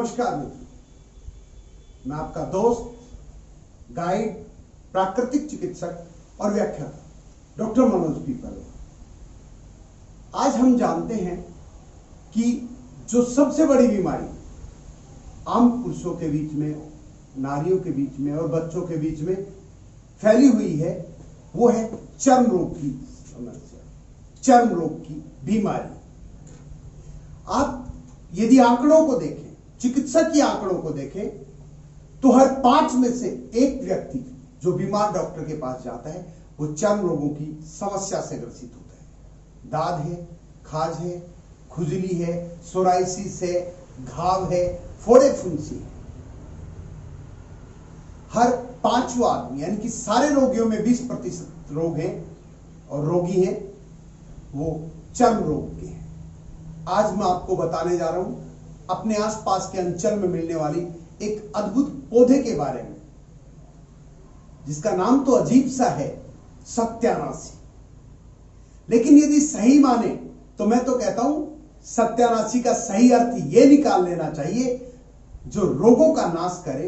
नमस्कार मित्रों, मैं आपका दोस्त, गाइड, प्राकृतिक चिकित्सक और व्याख्याता डॉक्टर मनोज पीपल। आज हम जानते हैं कि जो सबसे बड़ी बीमारी आम पुरुषों के बीच में, नारियों के बीच में और बच्चों के बीच में फैली हुई है, वो है चर्म रोग की समस्या, चर्म रोग की बीमारी। आप यदि आंकड़ों को देखें, चिकित्सक की आंकड़ों को देखें, तो हर 5 में से एक व्यक्ति जो बीमार डॉक्टर के पास जाता है वो चर्म रोगों की समस्या से ग्रसित होता है। दाद है, खाज है, खुजली है, सोराइसिस है, घाव है, फोड़े फुंसी है। हर 5वां आदमी यानी कि सारे रोगियों में 20% रोग हैं और रोगी हैं वो चर्म रोग के हैं। आज मैं आपको बताने जा रहा हूं अपने आसपास के अंचल में मिलने वाली एक अद्भुत पौधे के बारे में, जिसका नाम तो अजीब सा है, सत्यानाशी। लेकिन यदि सही माने तो मैं तो कहता हूं सत्यानाशी का सही अर्थ यह निकाल लेना चाहिए, जो रोगों का नाश करे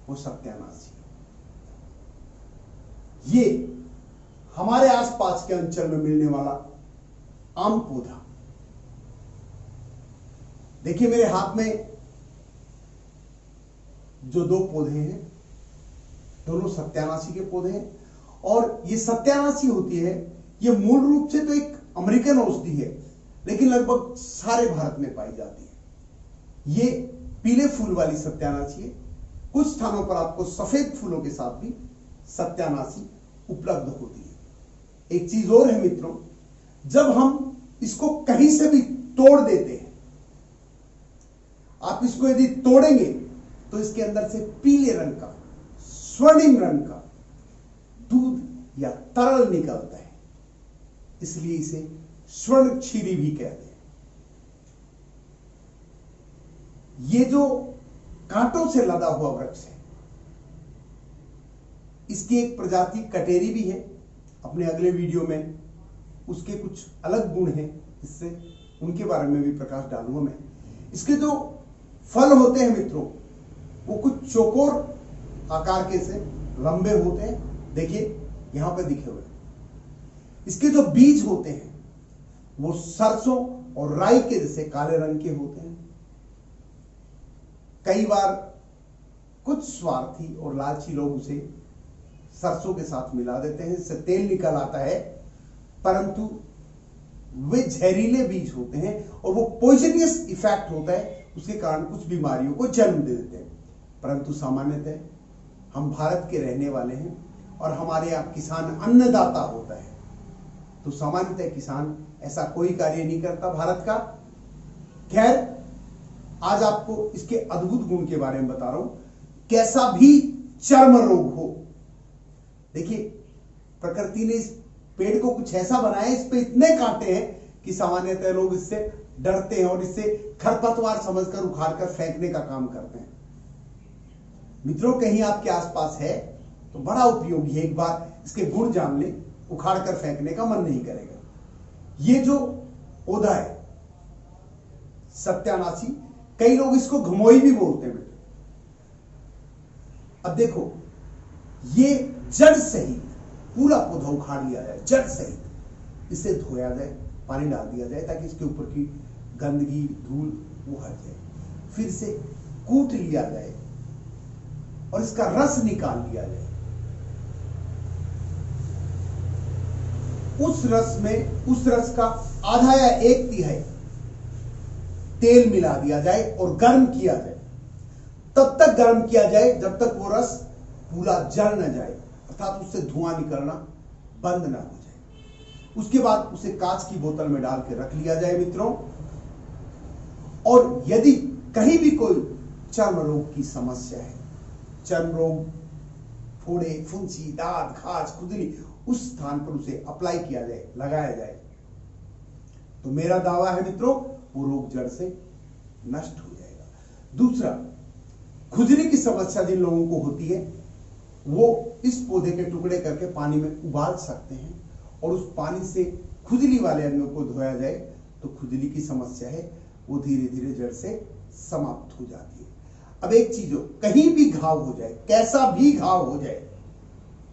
वो सत्यानाशी। ये हमारे आसपास के अंचल में मिलने वाला आम पौधा। देखिए मेरे हाथ में जो 2 पौधे हैं, दोनों सत्यानाशी के पौधे हैं। और ये सत्यानाशी होती है, ये मूल रूप से तो एक अमेरिकन औषधि है, लेकिन लगभग सारे भारत में पाई जाती है। ये पीले फूल वाली सत्यानाशी है। कुछ स्थानों पर आपको सफेद फूलों के साथ भी सत्यानाशी उपलब्ध होती है। एक चीज और है मित्रों, जब हम इसको कहीं से भी तोड़ देते हैं, आप इसको यदि तोड़ेंगे तो इसके अंदर से पीले रंग का, स्वर्णिम रंग का दूध या तरल निकलता है, इसलिए इसे स्वर्ण क्षीरी भी कहते हैं। ये जो कांटों से लदा हुआ वृक्ष है, इसकी एक प्रजाति कटेरी भी है। अपने अगले वीडियो में उसके कुछ अलग गुण हैं, इससे उनके बारे में भी प्रकाश डालूंगा मैं। इसके जो फल होते हैं मित्रों, वो कुछ चौकोर आकार के से लंबे होते हैं। देखिए यहां पे दिखे हुए। इसके जो बीज होते हैं वो सरसों और राई के जैसे काले रंग के होते हैं। कई बार कुछ स्वार्थी और लालची लोग उसे सरसों के साथ मिला देते हैं, इससे तेल निकल आता है, परंतु वे जहरीले बीज होते हैं और वो पॉइजनियस इफेक्ट होता है, उसके कारण कुछ बीमारियों को जन्म दे देते हैं। परंतु सामान्यतः हम भारत के रहने वाले हैं और हमारे यहाँ किसान अन्नदाता होता है, तो सामान्यतः किसान ऐसा कोई कार्य नहीं करता भारत का। खैर, आज आपको इसके अद्भुत गुण के बारे में बता रहा हूं। कैसा भी चर्म रोग हो, देखिए प्रकृति ने इस पेड़ को कुछ ऐसा बनाया, इस पे इतने कांटे हैं कि सामान्यतः लोग इससे डरते हैं और इसे खरपतवार समझकर उखाड़कर फेंकने का काम करते हैं। मित्रों, कहीं आपके आसपास है तो बड़ा उपयोगी है, एक बार इसके गुण जान ले, उखाड़कर फेंकने का मन नहीं करेगा। ये जो पौधा है सत्यानाशी, कई लोग इसको घमोई भी बोलते हैं। अब देखो, ये जड़ सहित पूरा पौधा उखाड़ लिया जाए, जड़ सहित इसे धोया जाए, पानी डाल दिया जाए ताकि इसके ऊपर की गंदगी, धूल वो हट जाए। फिर से कूट लिया जाए और इसका रस निकाल लिया जाए। उस रस का आधा या 1/3 तेल मिला दिया जाए और गर्म किया जाए। तब तक गर्म किया जाए जब तक वो रस पूरा जल न जाए, अर्थात उससे धुआं निकलना बंद ना हो जाए। उसके बाद उसे कांच की बोतल में डाल के रख लिया जाए मित्रों। और यदि कहीं भी कोई चर्म रोग की समस्या है, चर्म रोग, फोड़े, फुंसी, दाद, खाज, खुजली, उस स्थान पर उसे अप्लाई किया जाए, लगाया जाए, तो मेरा दावा है मित्रों, वो रोग जड़ से नष्ट हो जाएगा। दूसरा, खुजली की समस्या जिन लोगों को होती है, वो इस पौधे के टुकड़े करके पानी में उबाल सकते हैं और उस पानी से खुजली वाले अंगों को धोया जाए तो खुजली की समस्या है वो धीरे धीरे जड़ से समाप्त हो जाती है। अब एक चीज हो, कहीं भी घाव हो जाए, कैसा भी घाव हो जाए,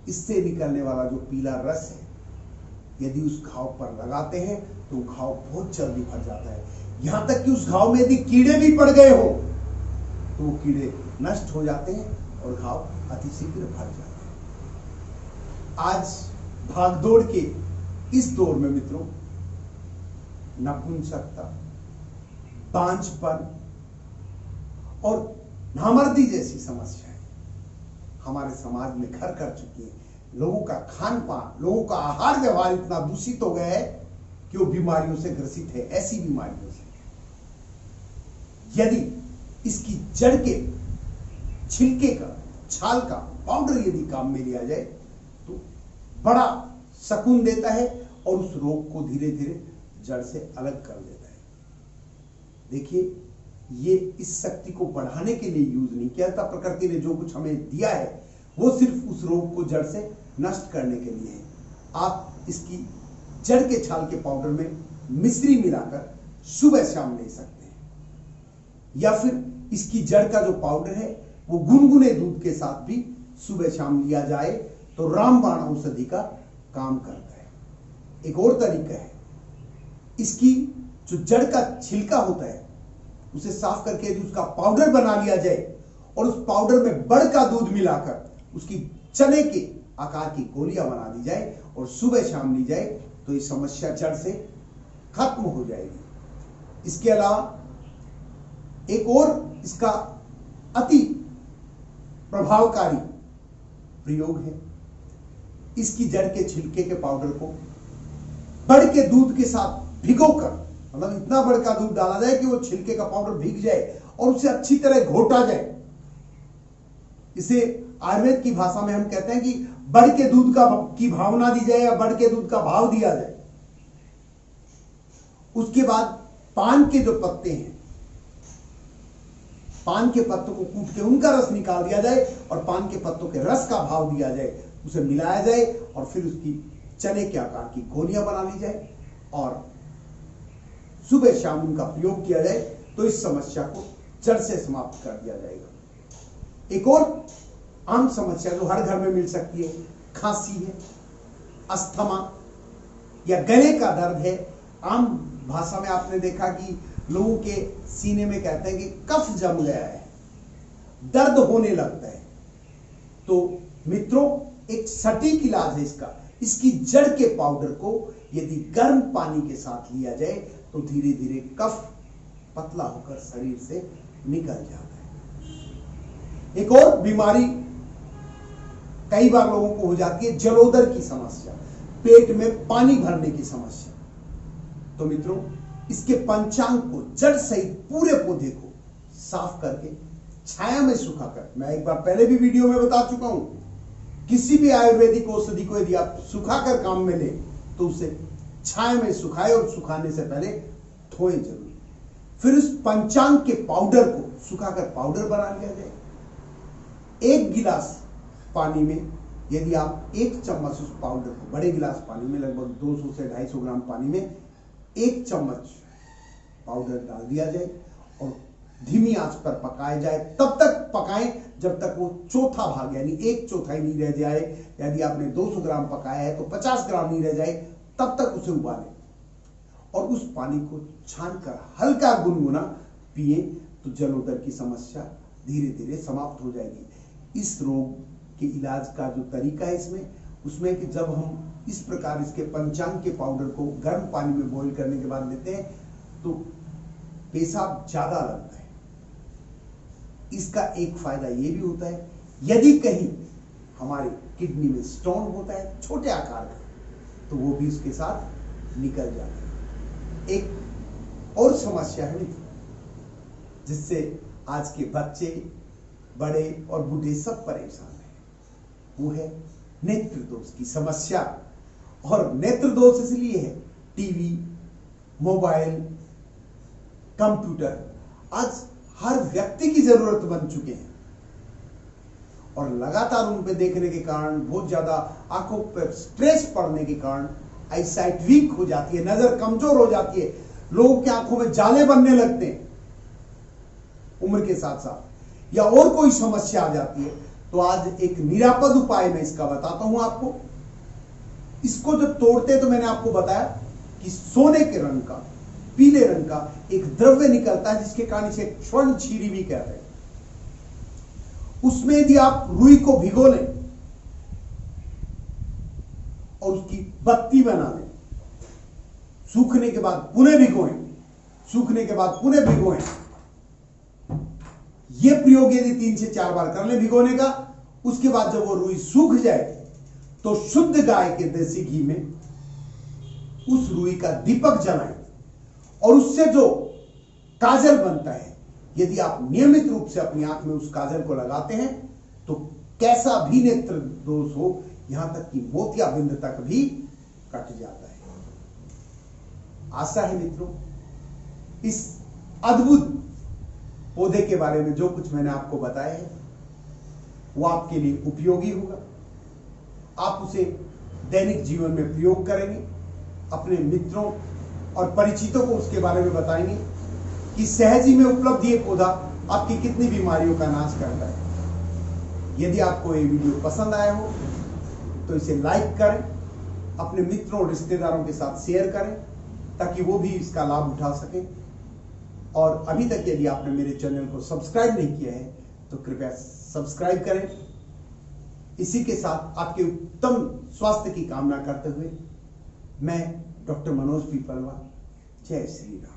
इससे निकलने वाला जो पीला रस है, यदि उस घाव पर लगाते हैं तो घाव बहुत जल्दी भर जाता है। यहां तक कि उस घाव में यदि कीड़े भी पड़ गए हो तो वो कीड़े नष्ट हो जाते हैं और घाव अतिशीघ्र भर जाते हैं। आज भागदौड़ के इस दौर में मित्रों, नपुंसकता, बांझपन और नामर्दी जैसी समस्याएं हमारे समाज में घर कर चुकी है। लोगों का खान पान, लोगों का आहार व्यवहार इतना दूषित हो गया है कि वो बीमारियों से ग्रसित है, ऐसी बीमारियों से। यदि इसकी जड़ के छिलके का, छाल का पाउडर यदि काम में लिया जाए तो बड़ा सुकून देता है और उस रोग को धीरे धीरे जड़ से अलग कर देता है। देखिए, ये इस शक्ति को बढ़ाने के लिए यूज नहीं किया था। प्रकृति ने जो कुछ हमें दिया है वो सिर्फ उस रोग को जड़ से नष्ट करने के लिए है। आप इसकी जड़ के छाल के पाउडर में मिश्री मिलाकर सुबह शाम ले सकते हैं, या फिर इसकी जड़ का जो पाउडर है वो गुनगुने दूध के साथ भी सुबह शाम लिया जाए तो रामबाण औषधि का काम करता है। एक और तरीका है, इसकी जो जड़ का छिलका होता है उसे साफ करके यदि उसका पाउडर बना लिया जाए और उस पाउडर में बड़ का दूध मिलाकर उसकी चने के आकार की गोलियां बना दी जाए और सुबह शाम ली जाए तो ये समस्या जड़ से खत्म हो जाएगी। इसके अलावा एक और इसका अति प्रभावकारी प्रयोग है, इसकी जड़ के छिलके के पाउडर को बड़ के दूध के साथ भिगोकर, मतलब इतना बड़ का दूध डाला जाए कि वो छिलके का पाउडर भीग जाए और उसे अच्छी तरह घोटा जाए। इसे आयुर्वेद की भाषा में हम कहते हैं कि बड़ के दूध की भावना दी जाए या बड़ के दूध का भाव दिया जाए। उसके बाद पान के जो पत्ते हैं, पान के पत्तों को कूट के उनका रस निकाल दिया जाए और पान के पत्तों के रस का भाव दिया जाए, उसे मिलाया जाए और फिर उसकी चने के आकार की गोलियां बना ली जाए और सुबह शाम उनका प्रयोग किया जाए तो इस समस्या को जड़ से समाप्त कर दिया जाएगा। एक और आम समस्या जो हर घर में मिल सकती है, खांसी है, अस्थमा या गले का दर्द है। आम भाषा में आपने देखा कि लोगों के सीने में कहते हैं कि कफ जम गया है, दर्द होने लगता है। तो मित्रों, एक सटीक इलाज है इसका। इसकी जड़ के पाउडर को यदि गर्म पानी के साथ लिया जाए तो धीरे धीरे कफ पतला होकर शरीर से निकल जाता है। एक और बीमारी कई बार लोगों को हो जाती है, जलोदर की समस्या, पेट में पानी भरने की समस्या। तो मित्रों, इसके पंचांग को, जड़ सहित पूरे पौधे को साफ करके छाया में सुखाकर, मैं एक बार पहले भी वीडियो में बता चुका हूं, किसी भी आयुर्वेदिक औषधि को यदि आप सुखाकर काम में ले तो उसे छाया में सुखाए और सुखाने से पहले धोएं जरूर। फिर उस पंचांग के पाउडर को सुखाकर पाउडर बना लिया जाए। 1 गिलास पानी में यदि आप 1 चम्मच उस पाउडर को, बड़े गिलास पानी में लगभग 200 से 250 ग्राम पानी में 1 चम्मच पाउडर डाल दिया जाए और धीमी आंच पर पकाया जाए। तब तक पकाएं जब तक वो चौथा भाग यानी 1/4 नहीं रह जाए। यदि आपने 200 ग्राम पकाया है तो 50 ग्राम नहीं रह जाए, तब तक उसे उबालें और उस पानी को छानकर हल्का गुनगुना पिए तो जलोदर की समस्या धीरे धीरे समाप्त हो जाएगी। इस रोग के इलाज का जो तरीका है उसमें कि जब हम इस प्रकार इसके पंचांग के पाउडर को गर्म पानी में बॉईल करने के बाद लेते हैं तो पेशाब ज्यादा लगता है। इसका एक फायदा यह भी होता है, यदि कहीं हमारे किडनी में स्टोन होता है छोटे आकार का तो वो भी इसके साथ निकल जाता है। एक और समस्या है जिससे आज के बच्चे, बड़े और बूढ़े सब परेशान हैं, वो है नेत्र दोष की समस्या। और नेत्र दोष इसलिए है, टीवी, मोबाइल, कंप्यूटर आज हर व्यक्ति की जरूरत बन चुके हैं और लगातार उन पे देखने के कारण, बहुत ज्यादा आंखों पर स्ट्रेस पड़ने के कारण आईसाइट वीक हो जाती है, नजर कमजोर हो जाती है, लोगों की आंखों में जाले बनने लगते हैं उम्र के साथ साथ। या और कोई समस्या आ जाती है, तो आज एक निरापद उपाय मैं इसका बताता हूं आपको। इसको जब तोड़ते तो मैंने आपको बताया कि सोने के रंग का, पीले रंग का एक द्रव्य निकलता है जिसके कारण इसे स्वर्ण छीरी भी कहते हैं। उसमें यदि आप रुई को भिगो लें और उसकी बत्ती बना लें, सूखने के बाद पुनः भिगोएं, सूखने के बाद पुनः भिगोएं, यह प्रयोग यदि 3 से 4 बार कर लें भिगोने का, उसके बाद जब वो रुई सूख जाए तो शुद्ध गाय के देसी घी में उस रुई का दीपक जलाएं और उससे जो काजल बनता है, यदि आप नियमित रूप से अपनी आंख में उस काजल को लगाते हैं तो कैसा भी नेत्र दोष हो, यहां तक कि मोतियाबिंद तक भी कट जाता है। आशा है मित्रों, इस अद्भुत पौधे के बारे में जो कुछ मैंने आपको बताया है वो आपके लिए उपयोगी होगा। आप उसे दैनिक जीवन में प्रयोग करेंगे, अपने मित्रों और परिचितों को उसके बारे में बताएंगे कि सहज ही में उपलब्ध ये पौधा आपकी कितनी बीमारियों का नाश करता है। यदि आपको ये वीडियो पसंद आया हो तो इसे लाइक करें, अपने मित्रों और रिश्तेदारों के साथ शेयर करें ताकि वो भी इसका लाभ उठा सकें। और अभी तक यदि आपने मेरे चैनल को सब्सक्राइब नहीं किया है तो कृपया सब्सक्राइब करें। इसी के साथ आपके उत्तम स्वास्थ्य की कामना करते हुए मैं डॉक्टर मनोज पीपलवा, जय श्री राम।